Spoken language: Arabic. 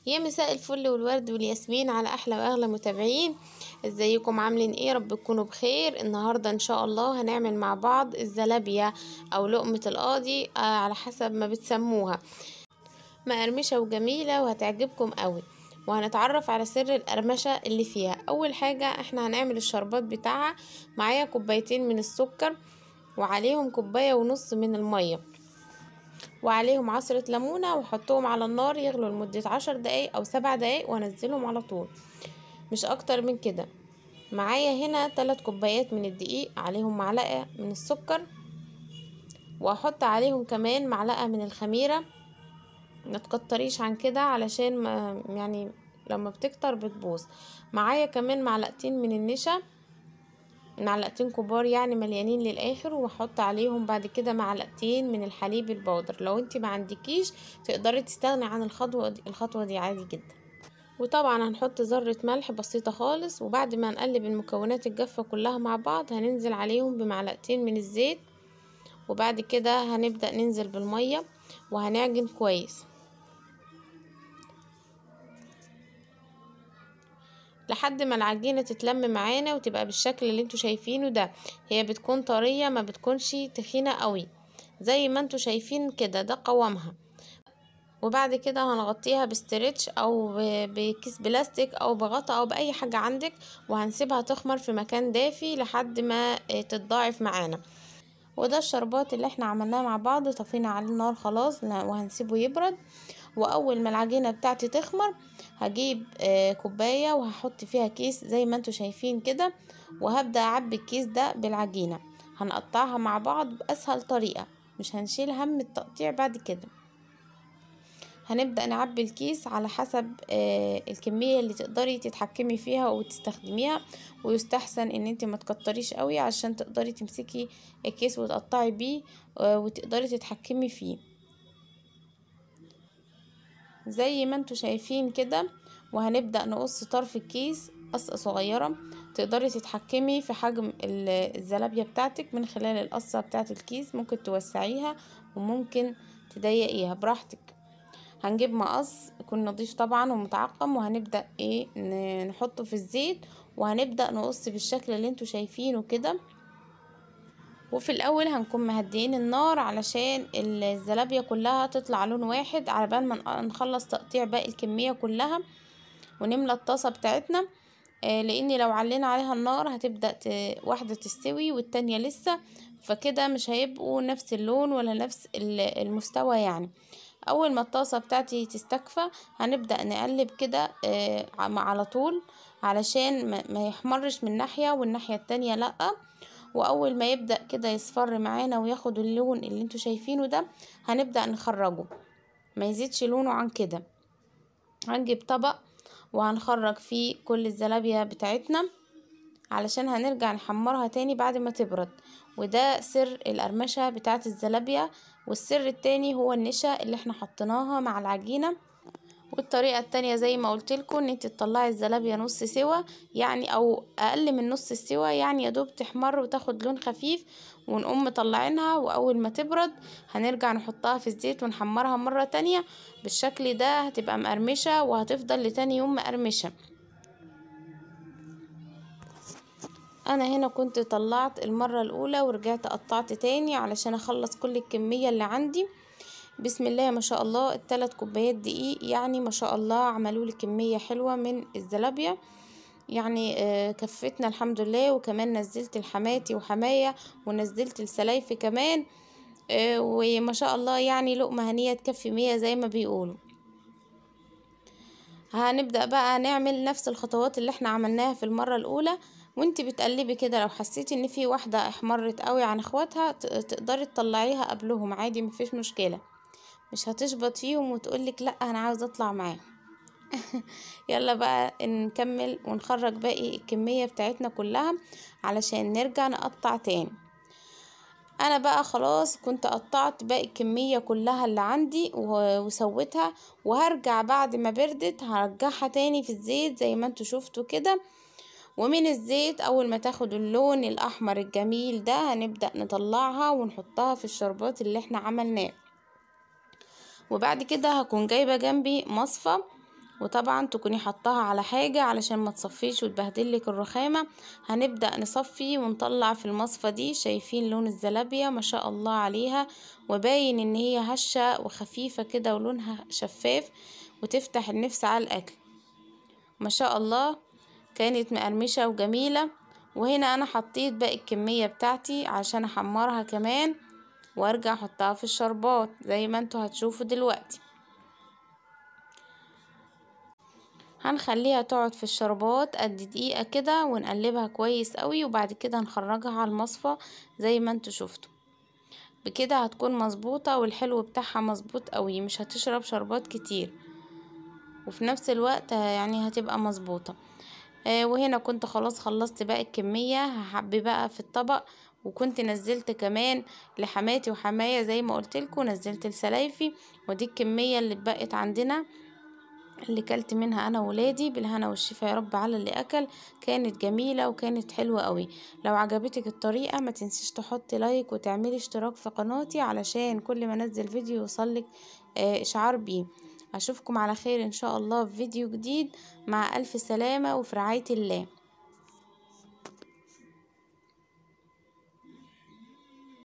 يا مساء الفل والورد والياسمين على احلى واغلى متابعين. ازيكم عاملين ايه؟ رب تكونوا بخير. النهارده ان شاء الله هنعمل مع بعض الزلابيه او لقمه القاضي، على حسب ما بتسموها. مقرمشه وجميله وهتعجبكم قوي، وهنتعرف على سر القرمشه اللي فيها. اول حاجه احنا هنعمل الشربات بتاعها. معايا كوبايتين من السكر، وعليهم كوبايه ونص من الميه، وعليهم عصرة ليمونة، وحطهم على النار يغلوا لمدة 10 دقايق أو 7 دقايق، وانزلهم على طول، مش أكتر من كده. معايا هنا 3 كوبايات من الدقيق، عليهم معلقة من السكر، وهحط عليهم كمان معلقة من الخميرة. ما تكتريش عن كده علشان ما يعني لما بتكتر بتبوظ. معايا كمان معلقتين من النشا، معلقتين كبار يعني مليانين للاخر، وهحط عليهم بعد كده معلقتين من الحليب البودر. لو انت ما عندكيش تقدري تستغني عن الخطوه دي عادي جدا. وطبعا هنحط ذره ملح بسيطه خالص. وبعد ما نقلب المكونات الجافه كلها مع بعض هننزل عليهم بمعلقتين من الزيت، وبعد كده هنبدا ننزل بالميه وهنعجن كويس لحد ما العجينة تتلم معانا وتبقى بالشكل اللي انتوا شايفينه ده. هي بتكون طرية، ما بتكونش تخينة قوي زي ما انتوا شايفين كده، ده قوامها. وبعد كده هنغطيها بستريتش او بكيس بلاستيك او بغطا او باي حاجة عندك، وهنسيبها تخمر في مكان دافي لحد ما تتضاعف معانا. وده الشربات اللي احنا عملناه مع بعض. طفينا عليه النار خلاص وهنسيبه يبرد. واول ما العجينة بتاعتي تخمر هجيب كوباية وهحط فيها كيس زي ما انتوا شايفين كده، وهبدأ اعبي الكيس ده بالعجينة. هنقطعها مع بعض بأسهل طريقة، مش هنشيل هم التقطيع بعد كده. هنبدأ نعبي الكيس على حسب الكمية اللي تقدري تتحكمي فيها وتستخدميها. ويستحسن ان انت ما تكتريش قوي عشان تقدري تمسكي الكيس وتقطعي بيه وتقدري تتحكمي فيه زي ما انتوا شايفين كده. وهنبدأ نقص طرف الكيس قصة صغيرة. تقدري تتحكمي في حجم الزلابية بتاعتك من خلال القصة بتاعت الكيس، ممكن توسعيها وممكن تضيقيها براحتك. هنجيب مقص يكون نظيف طبعا ومتعقم، وهنبدأ نحطه في الزيت، وهنبدأ نقص بالشكل اللي انتوا شايفينه كده. وفي الاول هنكون مهديين النار علشان الزلابية كلها تطلع لون واحد، على بال ما نخلص تقطيع باقي الكمية كلها ونملى الطاسة بتاعتنا. لان لو علينا عليها النار هتبدأ واحدة تستوي والتانية لسه، فكده مش هيبقوا نفس اللون ولا نفس المستوى يعني. اول ما الطاسة بتاعتي تستكفى هنبدأ نقلب كده على طول، علشان ما يحمرش من ناحية والناحية التانية لأ. واول ما يبدأ كده يصفر معانا وياخد اللون اللي انتوا شايفينه ده هنبدأ نخرجه، ما يزيدش لونه عن كده. هنجيب طبق وهنخرج فيه كل الزلابية بتاعتنا علشان هنرجع نحمرها تاني بعد ما تبرد. وده سر القرمشة بتاعت الزلابية. والسر التاني هو النشا اللي احنا حطيناها مع العجينة. والطريقة التانية زي ما قلتلكم ان انت تطلعي الزلابية نص سوا يعني، او اقل من نص سوا يعني، يا دوب تحمر وتاخد لون خفيف، ونقوم مطلعينها. واول ما تبرد هنرجع نحطها في الزيت ونحمرها مرة تانية. بالشكل ده هتبقى مقرمشة وهتفضل لتاني يوم مقرمشة. انا هنا كنت طلعت المرة الاولى ورجعت قطعت تاني علشان اخلص كل الكمية اللي عندي. بسم الله ما شاء الله، ال3 كوبايات دقيق يعني ما شاء الله عملوا لي كمية حلوة من الزلابية يعني. كفتنا الحمد لله. وكمان نزلت الحماتي وحماية ونزلت السلايف كمان. وما شاء الله يعني لقمة هنية تكفي 100 زي ما بيقولوا. هنبدأ بقى نعمل نفس الخطوات اللي احنا عملناها في المرة الاولى. وانتي بتقلبي كده لو حسيتي ان في واحدة احمرت قوي عن اخواتها تقدري تطلعيها قبلهم عادي، مفيش مشكلة. مش هتشبط فيهم وتقولك لا انا عاوزة اطلع معاهم. يلا بقى نكمل ونخرج باقي الكمية بتاعتنا كلها علشان نرجع نقطع تاني. انا بقى خلاص كنت قطعت باقي الكمية كلها اللي عندي وسويتها، وهرجع بعد ما بردت هرجعها تاني في الزيت زي ما انتوا شفتوا كده. ومن الزيت اول ما تاخد اللون الاحمر الجميل ده هنبدأ نطلعها ونحطها في الشربات اللي احنا عملناه. وبعد كده هكون جايبة جنبي مصفى وطبعا تكوني حطاها على حاجة علشان ما تصفيش وتبهدلك الرخامة. هنبدأ نصفي ونطلع في المصفى دي. شايفين لون الزلابية ما شاء الله عليها، وباين ان هي هشة وخفيفة كده ولونها شفاف وتفتح النفس على الاكل ما شاء الله. كانت مقرمشة وجميلة. وهنا انا حطيت باقي الكمية بتاعتي عشان احمرها كمان وارجع احطها في الشربات زي ما انتوا هتشوفوا دلوقتي. هنخليها تقعد في الشربات قد دقيقة كده ونقلبها كويس قوي، وبعد كده نخرجها على المصفى زي ما انتوا شفتوا. بكده هتكون مظبوطة والحلو بتاعها مظبوط قوي، مش هتشرب شربات كتير، وفي نفس الوقت يعني هتبقى مظبوطة. وهنا كنت خلاص خلصت باقي الكمية، هحبي بقى في الطبق. وكنت نزلت كمان لحماتي وحماية زي ما قلتلكوا، نزلت لسلايفي. ودي الكمية اللي اتبقت عندنا اللي كلت منها انا وولادي. بالهنا والشفا يا رب على اللي اكل. كانت جميلة وكانت حلوة قوي. لو عجبتك الطريقة ما تنسيش تحطي لايك وتعملي اشتراك في قناتي علشان كل ما انزل فيديو يوصلك اشعار بيه. اشوفكم على خير ان شاء الله في فيديو جديد. مع الف سلامة وفي رعاية الله.